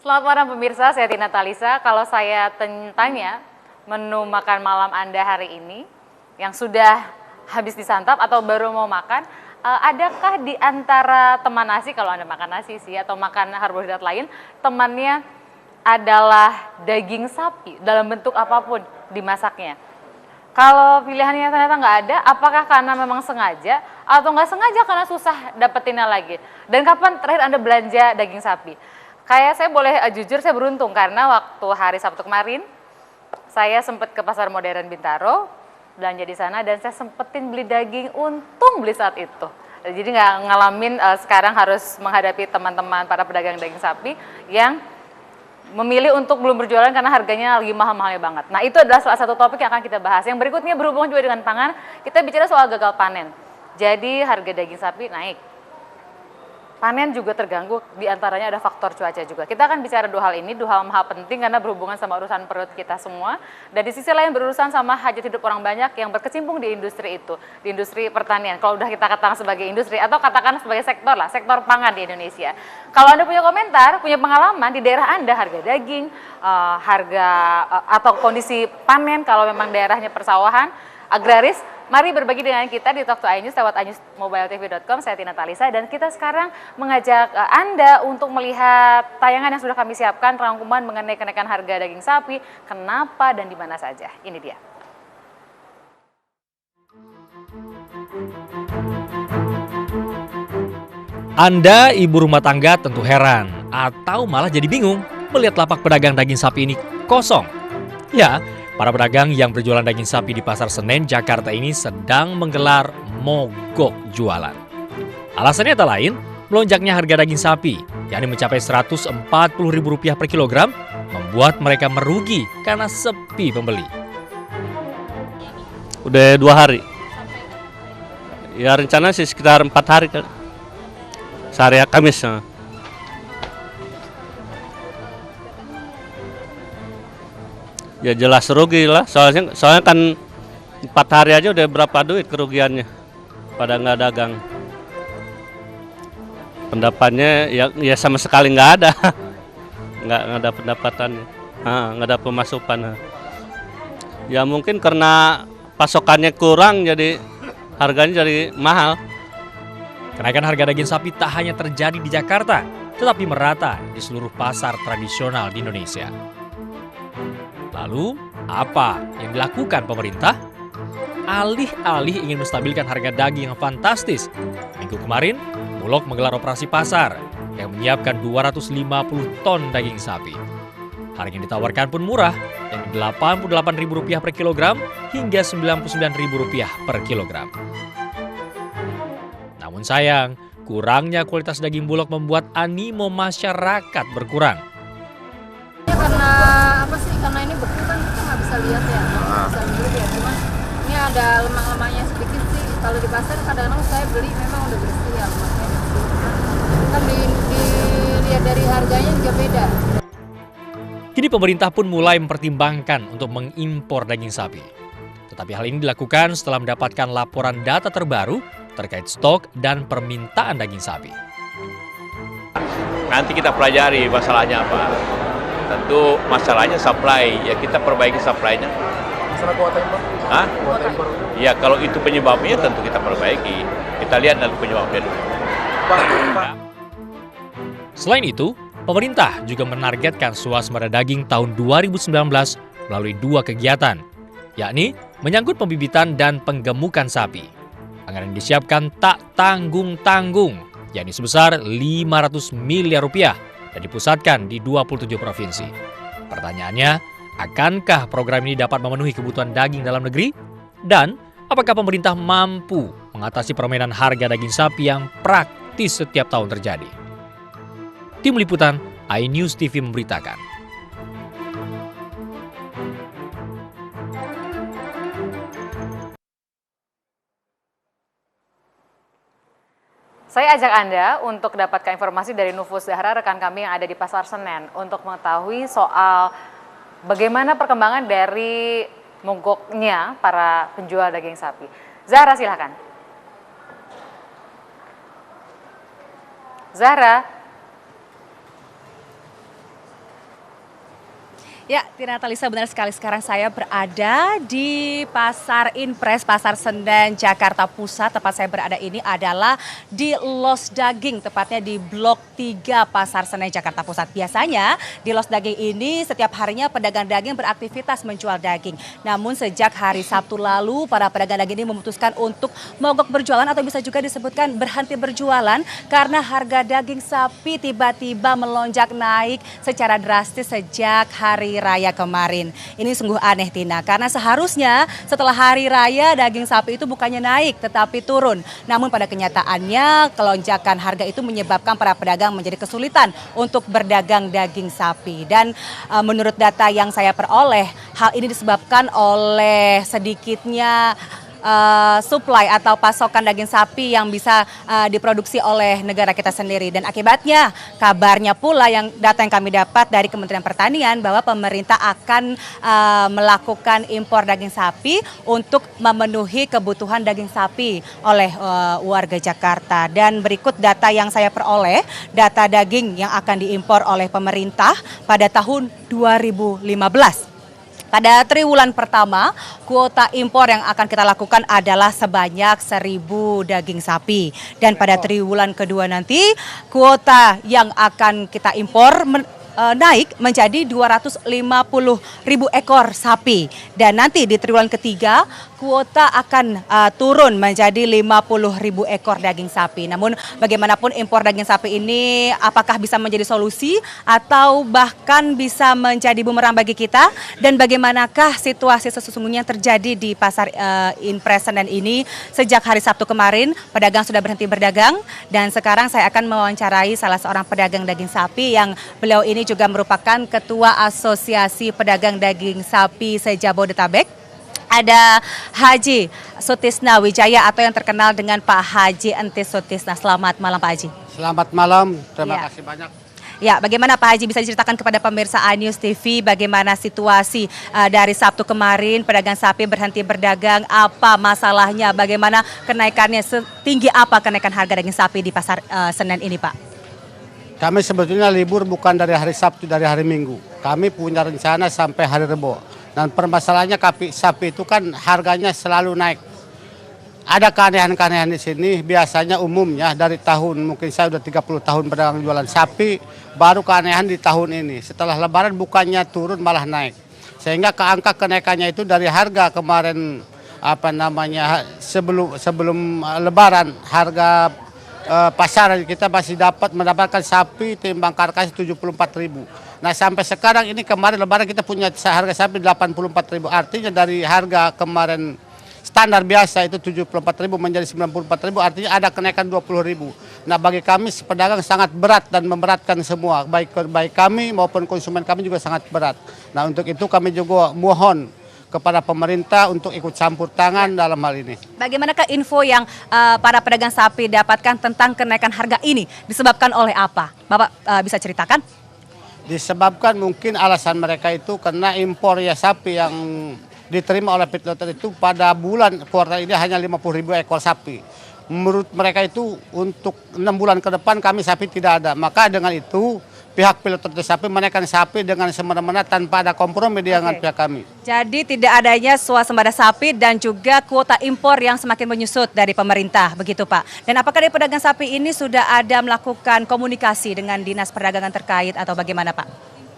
Selamat malam pemirsa, saya Tina Talisa. Kalau saya tanya menu makan malam Anda hari ini yang sudah habis disantap atau baru mau makan, adakah di antara teman nasi, kalau Anda makan nasi sih atau makan karbohidrat lain, temannya adalah daging sapi dalam bentuk apapun dimasaknya? Kalau pilihannya ternyata nggak ada, apakah karena memang sengaja atau nggak sengaja karena susah dapetinnya lagi? Dan kapan terakhir Anda belanja daging sapi? Kayak saya boleh jujur, saya beruntung karena waktu hari Sabtu kemarin saya sempat ke Pasar Modern Bintaro, belanja di sana dan saya sempetin beli daging, untung beli saat itu. Jadi nggak ngalamin sekarang harus menghadapi teman-teman para pedagang daging sapi yang memilih untuk belum berjualan karena harganya lagi mahal-mahalnya banget. Nah, itu adalah salah satu topik yang akan kita bahas. Yang berikutnya berhubungan juga dengan pangan, kita bicara soal gagal panen. Jadi harga daging sapi naik. Panen juga terganggu, diantaranya ada faktor cuaca juga. Kita akan bicara dua hal ini, dua hal penting karena berhubungan sama urusan perut kita semua. Dan di sisi lain berurusan sama hajat hidup orang banyak yang berkecimpung di industri itu, di industri pertanian. Kalau udah kita katakan sebagai industri atau katakan sebagai sektor lah, sektor pangan di Indonesia. Kalau Anda punya komentar, punya pengalaman di daerah Anda, harga daging, harga atau kondisi panen kalau memang daerahnya persawahan, agraris, mari berbagi dengan kita di Talk to iNews lewat iNewsMobileTV.com. Saya Tina Talisa dan kita sekarang mengajak Anda untuk melihat tayangan yang sudah kami siapkan, rangkuman mengenai kenaikan harga daging sapi, kenapa dan di mana saja. Ini dia. Anda ibu rumah tangga tentu heran atau malah jadi bingung melihat lapak pedagang daging sapi ini kosong. Ya, para pedagang yang berjualan daging sapi di Pasar Senen, Jakarta ini sedang menggelar mogok jualan. Alasannya tak lain, melonjaknya harga daging sapi, yakni mencapai Rp140.000 per kilogram, membuat mereka merugi karena sepi pembeli. Udah 2 hari. Ya rencana sih sekitar 4 hari kan. Sehari Kamis. Ya jelas rugi lah, soalnya kan 4 hari aja udah berapa duit kerugiannya pada nggak dagang. Pendapatannya ya sama sekali nggak ada, nggak ada pendapatannya, nggak ada pemasukan. Ya mungkin karena pasokannya kurang jadi harganya jadi mahal. Kenaikan harga daging sapi tak hanya terjadi di Jakarta, tetapi merata di seluruh pasar tradisional di Indonesia. Lalu, apa yang dilakukan pemerintah? Alih-alih ingin menstabilkan harga daging yang fantastis, minggu kemarin, Bulog menggelar operasi pasar yang menyiapkan 250 ton daging sapi. Harga yang ditawarkan pun murah, yakni Rp88.000 per kilogram hingga Rp99.000 per kilogram. Namun sayang, kurangnya kualitas daging Bulog membuat animo masyarakat berkurang. Karena apa sih? Karena ini beku kan kita nggak bisa lihat ya, nggak bisa lihat ya. Cuma ini ada lemak-lemaknya sedikit sih. Kalau di pasar kadang-kadang saya beli memang udah bersih ya lemaknya. Kan dilihat dari harganya juga beda. Kini pemerintah pun mulai mempertimbangkan untuk mengimpor daging sapi. Tetapi hal ini dilakukan setelah mendapatkan laporan data terbaru terkait stok dan permintaan daging sapi. Nanti kita pelajari masalahnya apa. Tentu masalahnya supply, ya kita perbaiki supply-nya. Masalah kuota impor? Hah? Kuota impor? Ya kalau itu penyebabnya tentu kita perbaiki. Kita lihat nanti penyebabnya dulu. Selain itu, pemerintah juga menargetkan swasembada daging tahun 2019 melalui 2 kegiatan, yakni menyangkut pembibitan dan penggemukan sapi. Anggaran yang disiapkan tak tanggung-tanggung, yakni sebesar Rp500 miliar dan dipusatkan di 27 provinsi. Pertanyaannya, akankah program ini dapat memenuhi kebutuhan daging dalam negeri? Dan apakah pemerintah mampu mengatasi permainan harga daging sapi yang praktis setiap tahun terjadi? Tim Liputan iNews TV memberitakan. Saya ajak Anda untuk dapatkan informasi dari Nufus Zahra, rekan kami yang ada di Pasar Senen, untuk mengetahui soal bagaimana perkembangan dari mogoknya para penjual daging sapi. Zahra, silakan. Zahra. Ya, Tina Talisa, benar sekali. Sekarang saya berada di Pasar Impres, Pasar Senen, Jakarta Pusat. Tempat saya berada ini adalah di Los Daging, tepatnya di Blok 3 Pasar Senen, Jakarta Pusat. Biasanya di Los Daging ini setiap harinya pedagang daging beraktivitas menjual daging. Namun sejak hari Sabtu lalu, para pedagang daging ini memutuskan untuk mogok berjualan atau bisa juga disebutkan berhenti berjualan karena harga daging sapi tiba-tiba melonjak naik secara drastis sejak hari raya kemarin. Ini sungguh aneh, Tina, karena seharusnya setelah hari raya daging sapi itu bukannya naik tetapi turun. Namun pada kenyataannya kelonjakan harga itu menyebabkan para pedagang menjadi kesulitan untuk berdagang daging sapi. Dan menurut data yang saya peroleh, hal ini disebabkan oleh sedikitnya supply atau pasokan daging sapi yang bisa diproduksi oleh negara kita sendiri. Dan akibatnya kabarnya pula data yang kami dapat dari Kementerian Pertanian bahwa pemerintah akan melakukan impor daging sapi untuk memenuhi kebutuhan daging sapi oleh warga Jakarta. Dan berikut data yang saya peroleh, data daging yang akan diimpor oleh pemerintah pada tahun 2015. Pada triwulan pertama, kuota impor yang akan kita lakukan adalah sebanyak 1.000 daging sapi. Dan pada triwulan kedua nanti, kuota yang akan kita impor naik menjadi 250.000 ekor sapi. Dan nanti di triwulan ketiga, kuota akan turun menjadi 50.000 ekor daging sapi. Namun bagaimanapun impor daging sapi ini apakah bisa menjadi solusi atau bahkan bisa menjadi bumerang bagi kita, dan bagaimanakah situasi sesungguhnya yang terjadi di Pasar Impres Senen ini sejak hari Sabtu kemarin. Pedagang sudah berhenti berdagang dan sekarang saya akan mewawancarai salah seorang pedagang daging sapi yang beliau ini juga merupakan Ketua Asosiasi Pedagang Daging Sapi se-Jabodetabek. Ada Haji Sutisna Wijaya atau yang terkenal dengan Pak Haji Entis Sutisna. Selamat malam Pak Haji. Selamat malam, terima kasih banyak. Ya, bagaimana Pak Haji bisa diceritakan kepada pemirsa iNews TV bagaimana situasi dari Sabtu kemarin pedagang sapi berhenti berdagang, apa masalahnya, bagaimana kenaikannya, setinggi apa kenaikan harga daging sapi di Pasar Senen ini Pak? Kami sebetulnya libur bukan dari hari Sabtu, dari hari Minggu. Kami punya rencana sampai hari Rebo. Dan permasalahannya sapi itu kan harganya selalu naik. Ada keanehan-keanehan di sini, biasanya umumnya dari tahun, mungkin saya udah 30 tahun pedagang jualan sapi, baru keanehan di tahun ini. Setelah Lebaran bukannya turun malah naik. Sehingga angka kenaikannya itu dari harga kemarin sebelum Lebaran, harga pasar kita masih mendapatkan sapi timbang karkas 74.000. Nah sampai sekarang ini kemarin Lebaran kita punya harga sapi 84.000. Artinya dari harga kemarin standar biasa itu 74.000 menjadi 94.000, artinya ada kenaikan 20.000. Nah bagi kami pedagang sangat berat dan memberatkan semua, baik kami maupun konsumen kami juga sangat berat. Nah untuk itu kami juga mohon kepada pemerintah untuk ikut campur tangan dalam hal ini. Bagaimanakah info yang para pedagang sapi dapatkan tentang kenaikan harga ini? Disebabkan oleh apa? Bapak bisa ceritakan? Disebabkan mungkin alasan mereka itu karena impor ya sapi yang diterima oleh feedlotter itu pada bulan kuartal ini hanya 50.000 ekor sapi. Menurut mereka itu untuk 6 bulan ke depan kami sapi tidak ada. Maka dengan itu pihak piloter sapi menaikkan sapi dengan semena-mena tanpa ada kompromi dengan pihak kami. Jadi tidak adanya swasembada sapi dan juga kuota impor yang semakin menyusut dari pemerintah, begitu Pak. Dan apakah dari pedagang sapi ini sudah ada melakukan komunikasi dengan Dinas Perdagangan terkait atau bagaimana Pak?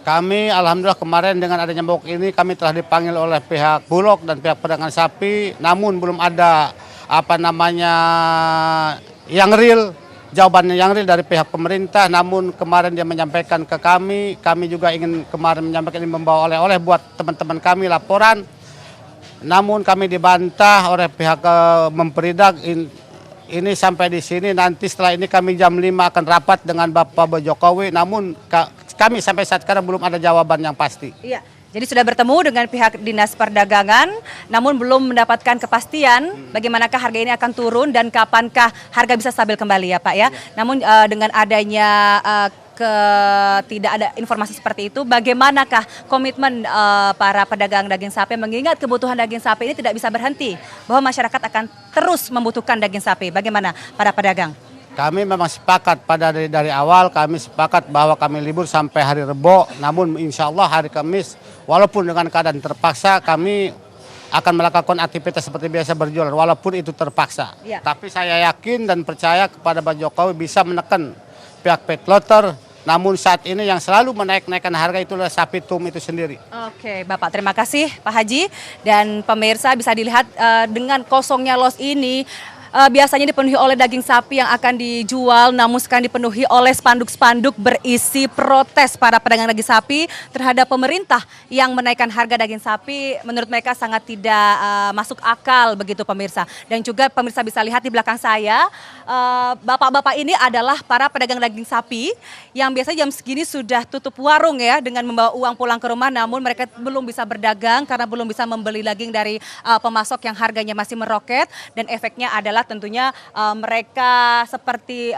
Kami alhamdulillah kemarin dengan adanya mogok ini kami telah dipanggil oleh pihak Bulog dan pihak pedagang sapi, namun belum ada yang real. Jawabannya yang real dari pihak pemerintah, namun kemarin dia menyampaikan ke kami juga ingin kemarin menyampaikan ini membawa oleh-oleh buat teman-teman kami laporan, namun kami dibantah oleh pihak Memperidag ini sampai di sini, nanti setelah ini kami jam 5 akan rapat dengan Bapak Jokowi, namun kami sampai saat sekarang belum ada jawaban yang pasti. Iya. Jadi sudah bertemu dengan pihak Dinas Perdagangan, namun belum mendapatkan kepastian bagaimanakah harga ini akan turun dan kapankah harga bisa stabil kembali ya Pak ya. Namun dengan adanya tidak ada informasi seperti itu, bagaimanakah komitmen para pedagang daging sapi mengingat kebutuhan daging sapi ini tidak bisa berhenti, bahwa masyarakat akan terus membutuhkan daging sapi. Bagaimana para pedagang? Kami memang sepakat dari awal kami sepakat bahwa kami libur sampai hari Rebo, namun insya Allah hari Kamis walaupun dengan keadaan terpaksa kami akan melakukan aktivitas seperti biasa berjualan, walaupun itu terpaksa. Ya. Tapi saya yakin dan percaya kepada Pak Jokowi bisa menekan pihak petlotter. Namun saat ini yang selalu menaikkan harga itulah sapi tum itu sendiri. Oke, Bapak, terima kasih Pak Haji. Dan pemirsa bisa dilihat dengan kosongnya los ini, biasanya dipenuhi oleh daging sapi yang akan dijual, namun sekarang dipenuhi oleh spanduk-spanduk berisi protes para pedagang daging sapi terhadap pemerintah yang menaikkan harga daging sapi. Menurut mereka sangat tidak masuk akal begitu pemirsa. Dan juga pemirsa bisa lihat di belakang saya, bapak-bapak ini adalah para pedagang daging sapi yang biasanya jam segini sudah tutup warung ya dengan membawa uang pulang ke rumah, namun mereka belum bisa berdagang karena belum bisa membeli daging dari pemasok yang harganya masih meroket, dan efeknya adalah tentunya mereka seperti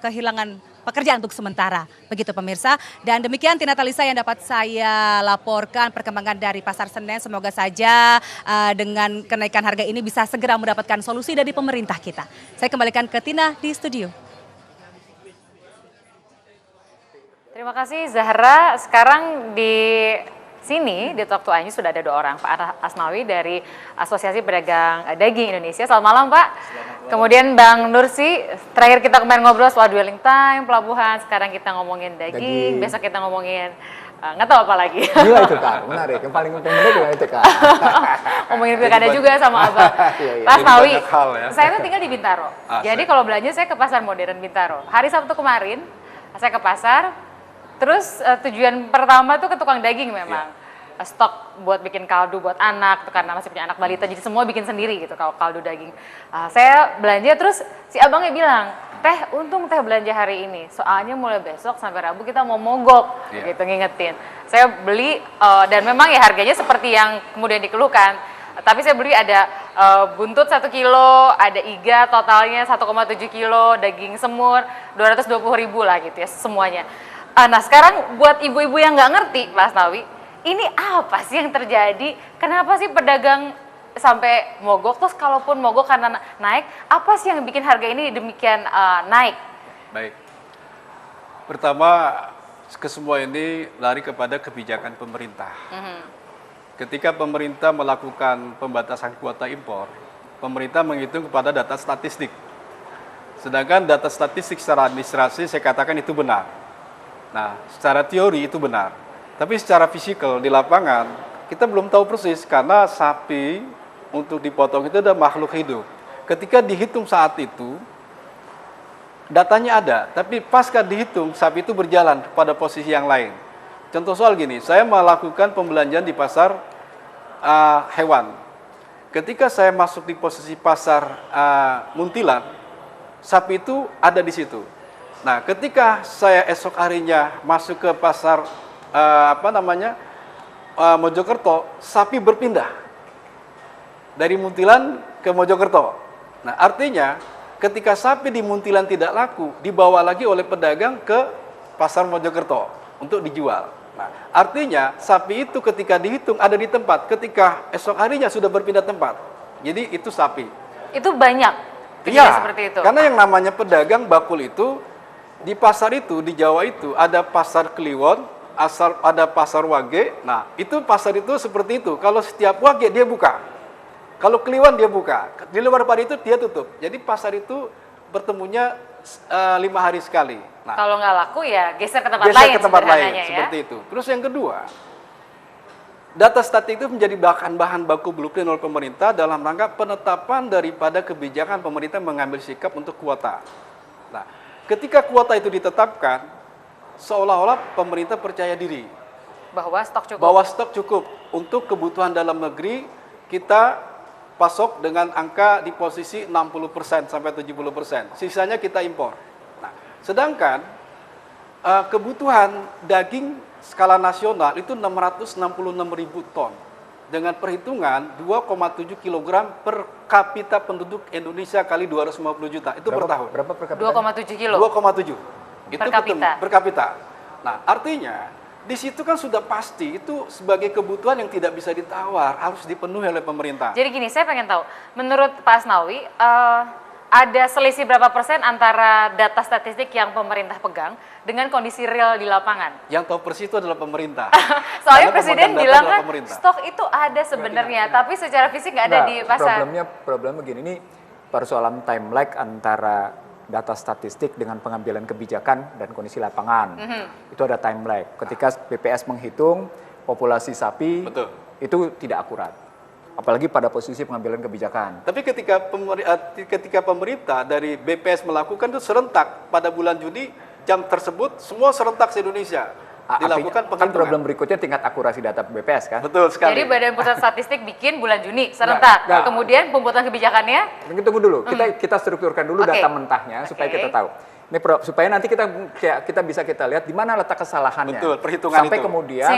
kehilangan pekerjaan untuk sementara. Begitu pemirsa. Dan demikian Tina Talisa yang dapat saya laporkan perkembangan dari Pasar Senen. Semoga saja dengan kenaikan harga ini bisa segera mendapatkan solusi dari pemerintah kita. Saya kembalikan ke Tina di studio. Terima kasih Zahra. Sekarang di sini di Talk to Anju sudah ada 2 orang, Pak Asnawi dari Asosiasi Pedagang Daging Indonesia. Selamat malam Pak. Kemudian Bang Nursi, terakhir kita kemarin ngobrol soal dwelling time, pelabuhan, sekarang kita ngomongin daging. Besok kita ngomongin nggak tahu apa lagi. Gila itu Kak, menarik. Yang paling menarik juga itu Kak. Ngomongin pilkada juga sama Abang. Iya. Pak Asnawi, Ya. saya tuh tinggal di Bintaro. Jadi kalau belanja saya ke Pasar Modern Bintaro. Hari Sabtu kemarin saya ke pasar, terus tujuan pertama tuh ke tukang daging memang. Stok buat bikin kaldu buat anak, tuh karena masih punya anak balita, jadi semua bikin sendiri gitu kalau kaldu daging. Saya belanja, terus si abangnya bilang, "Teh, untung teh belanja hari ini, soalnya mulai besok sampai Rabu kita mau mogok," gitu ngingetin. Saya beli dan memang ya harganya seperti yang kemudian dikeluhkan. Tapi saya beli ada buntut 1 kilo, ada iga totalnya 1,7 kilo, daging semur 220.000 lah gitu ya semuanya. Nah sekarang buat ibu-ibu yang nggak ngerti Pak Asnawi, ini apa sih yang terjadi? Kenapa sih pedagang sampai mogok? Terus kalaupun mogok karena naik, apa sih yang bikin harga ini demikian naik? Baik. Pertama, kesemua ini lari kepada kebijakan pemerintah. Ketika pemerintah melakukan pembatasan kuota impor, pemerintah menghitung kepada data statistik. Sedangkan data statistik secara administrasi saya katakan itu benar. Nah, secara teori itu benar. Tapi secara fisikal di lapangan kita belum tahu persis karena sapi untuk dipotong itu ada makhluk hidup. Ketika dihitung saat itu datanya ada, tapi pasca dihitung sapi itu berjalan pada posisi yang lain. Contoh soal gini, saya melakukan pembelanjaan di pasar hewan. Ketika saya masuk di posisi pasar Muntilan, sapi itu ada di situ. Nah, ketika saya esok harinya masuk ke pasar Mojokerto, sapi berpindah dari Muntilan ke Mojokerto. Nah, artinya ketika sapi di Muntilan tidak laku, dibawa lagi oleh pedagang ke pasar Mojokerto untuk dijual. Nah, artinya sapi itu ketika dihitung ada di tempat, ketika esok harinya sudah berpindah tempat. Jadi itu sapi. Itu banyak. Iya, seperti itu. karena yang namanya pedagang bakul itu di pasar itu, di Jawa itu ada pasar Kliwon, ada pasar Wage. Nah, itu pasar itu seperti itu. Kalau setiap Wage dia buka. Kalau Kliwon dia buka. Di luar pada itu dia tutup. Jadi pasar itu bertemunya 5 hari sekali. Nah, kalau nggak laku ya geser ke tempat geser lain. ke tempat lain, Ya? seperti itu. Terus yang kedua, data statistik itu menjadi bahan baku blueprint oleh pemerintah dalam rangka penetapan daripada kebijakan pemerintah mengambil sikap untuk kuota. Nah, ketika kuota itu ditetapkan, seolah-olah pemerintah percaya diri Bahwa stok cukup. bahwa stok cukup untuk kebutuhan dalam negeri kita pasok dengan angka di posisi 60% sampai 70%. Sisanya kita impor. Nah, sedangkan kebutuhan daging skala nasional itu 666.000 ton dengan perhitungan 2,7 kg per kapita penduduk Indonesia kali 250 juta itu per tahun. Berapa per kapita? 2,7 kilo. 2,7 itu Per kapita. per kapita. Nah, artinya di situ kan sudah pasti itu sebagai kebutuhan yang tidak bisa ditawar, harus dipenuhi oleh pemerintah. Jadi gini, saya pengen tahu, menurut Pak Asnawi, ada selisih berapa persen antara data statistik yang pemerintah pegang dengan kondisi real di lapangan? Yang tahu persis itu adalah pemerintah. Soalnya Karena Presiden pemegang data bilang adalah kan pemerintah. stok itu ada sebenarnya, tapi secara fisik nggak ada Nah, di pasar. Problemnya begini, ini persoalan time lag antara data statistik dengan pengambilan kebijakan dan kondisi lapangan. Itu ada time lag. Ketika BPS menghitung populasi sapi, Betul. itu tidak akurat. Apalagi pada posisi pengambilan kebijakan. Tapi ketika pemerintah dari BPS melakukan itu serentak pada bulan Juni, jam tersebut semua serentak se-Indonesia dilakukan Kan penghitungan. problem berikutnya tingkat akurasi data BPS kan. Betul sekali. Jadi Badan Pusat Statistik bikin bulan Juni serentak. Nggak. Kemudian pembuatan kebijakannya Tunggu dulu, kita strukturkan dulu Oke. data mentahnya supaya Oke. kita tahu. Ini supaya nanti kita bisa lihat di mana letak kesalahannya. Betul, perhitungan sampai itu. kemudian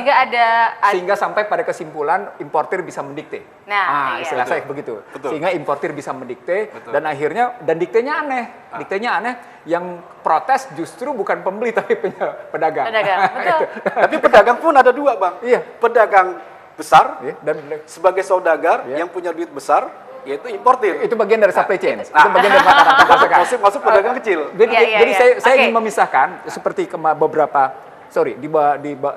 sehingga sampai pada kesimpulan importir bisa mendikte. Nah, iya. istilah saya begitu. Betul. Sehingga importir bisa mendikte Betul. dan akhirnya diktenya aneh. Diktenya aneh, yang protes justru bukan pembeli tapi pedagang. Pedagang, betul. Tapi pedagang pun ada dua, Bang. Iya. Pedagang besar Iya, dan sebagai saudagar Iya. yang punya duit besar, yaitu importir. itu bagian dari supply chain. Itu Nah. bagian dari mata rantai pasar. Masuk pedagang kecil. Jadi, Iya, jadi iya. saya Oke. ingin memisahkan seperti beberapa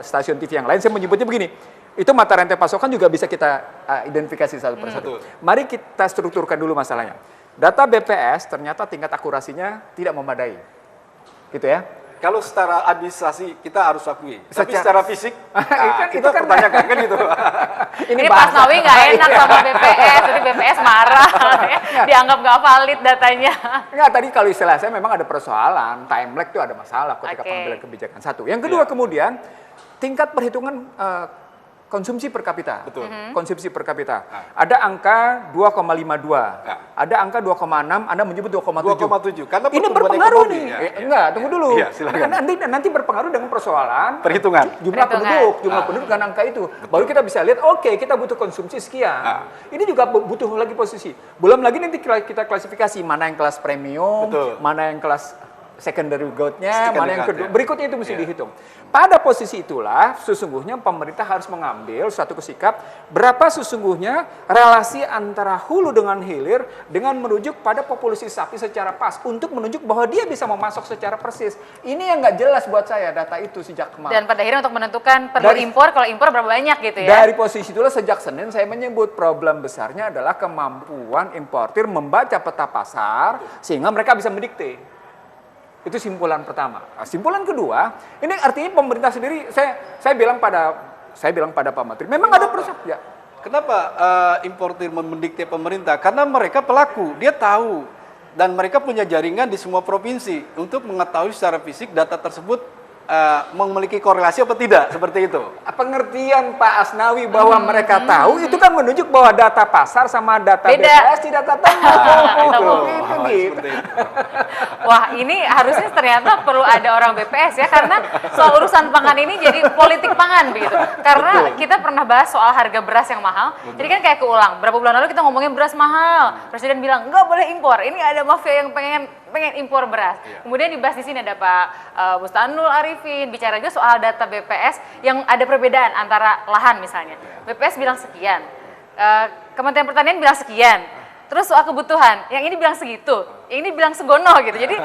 stasiun TV yang lain saya menyebutnya begini. Itu mata rantai pasokan juga bisa kita identifikasi satu persatu. Betul. Mari kita strukturkan dulu masalahnya. Data BPS ternyata tingkat akurasinya tidak memadai. Gitu ya. Kalau secara administrasi kita harus akui, tapi Secara- secara fisik Itu kita kan- pertanyakan kan itu. Ini Pak Asnawi nggak enak sama BPS, jadi BPS marah, dianggap nggak valid datanya. Enggak, tadi kalau istilah saya memang ada persoalan, time lag itu ada masalah ketika Oke. pengambilan kebijakan. Satu. Yang kedua kemudian tingkat perhitungan konsumsi per kapita. Betul. Konsumsi per kapita. Ada angka 2,52. Ya. Ada angka 2,6, Anda menyebut 2,7. 2,7. Karena Ini pertumbuhan berpengaruh ekonomi. nih. Ya, ya. Enggak, tunggu dulu. Iya, silakan. Nanti berpengaruh dengan persoalan Perhitungan. jumlah Perhitungan. penduduk dengan angka itu. Baru kita bisa lihat, oke, kita butuh konsumsi sekian. Ini juga butuh lagi posisi. Belum lagi nanti kita klasifikasi mana yang kelas premium, Betul. mana yang kelas secondary good-nya, Secondary mana yang good, kedua. ya. Berikutnya itu mesti Iya. dihitung. Pada posisi itulah sesungguhnya pemerintah harus mengambil suatu sikap berapa sesungguhnya relasi antara hulu dengan hilir dengan merujuk pada populasi sapi secara pas untuk menunjuk bahwa dia bisa memasok secara persis. Ini yang nggak jelas buat saya data itu sejak kemarin. Dan pada akhirnya untuk menentukan perlu Dari- impor, kalau impor berapa banyak gitu ya. Dari posisi itulah sejak Senin saya menyebut problem besarnya adalah kemampuan importir membaca peta pasar sehingga mereka bisa mendikte. Itu simpulan pertama. Nah, simpulan kedua, ini artinya pemerintah sendiri saya bilang pada Pak Menteri, memang ada proses ya. Kenapa importir mendikte pemerintah? Karena mereka pelaku, dia tahu dan mereka punya jaringan di semua provinsi untuk mengetahui secara fisik data tersebut memiliki korelasi apa tidak, seperti itu. Pengertian Pak Asnawi bahwa mereka tahu itu kan menunjuk bahwa data pasar sama data Beda. BPS tidak ketemu. Gitu. Seperti itu. Wah, ini harusnya ternyata perlu ada orang BPS ya, karena soal urusan pangan ini jadi politik pangan begitu. Karena kita pernah bahas soal harga beras yang mahal, jadi kan kayak keulang. Berapa bulan lalu kita ngomongin beras mahal, Presiden bilang nggak boleh impor. Ini ada mafia yang pengen impor beras. Kemudian dibahas di sini ada Pak Bustanul Arifin bicara juga soal data BPS yang ada perbedaan antara lahan misalnya. BPS bilang sekian, Kementerian Pertanian bilang sekian. Terus soal kebutuhan, yang ini bilang segitu, yang ini bilang segono gitu. Jadi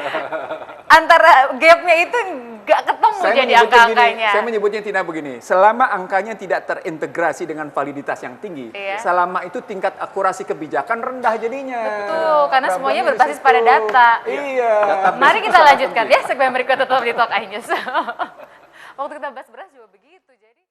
antara gapnya itu nggak ketemu jadi angka-angkanya. Saya menyebutnya tidak begini. Selama angkanya tidak terintegrasi dengan validitas yang tinggi, Iya. selama itu tingkat akurasi kebijakan rendah jadinya. Betul, karena semuanya Problemnya di berbasis situ. pada data. Iya. Mari kita lanjutkan ya segmen berikut tetap di Talk iNews. Waktu kita bahas beras juga begitu. Jadi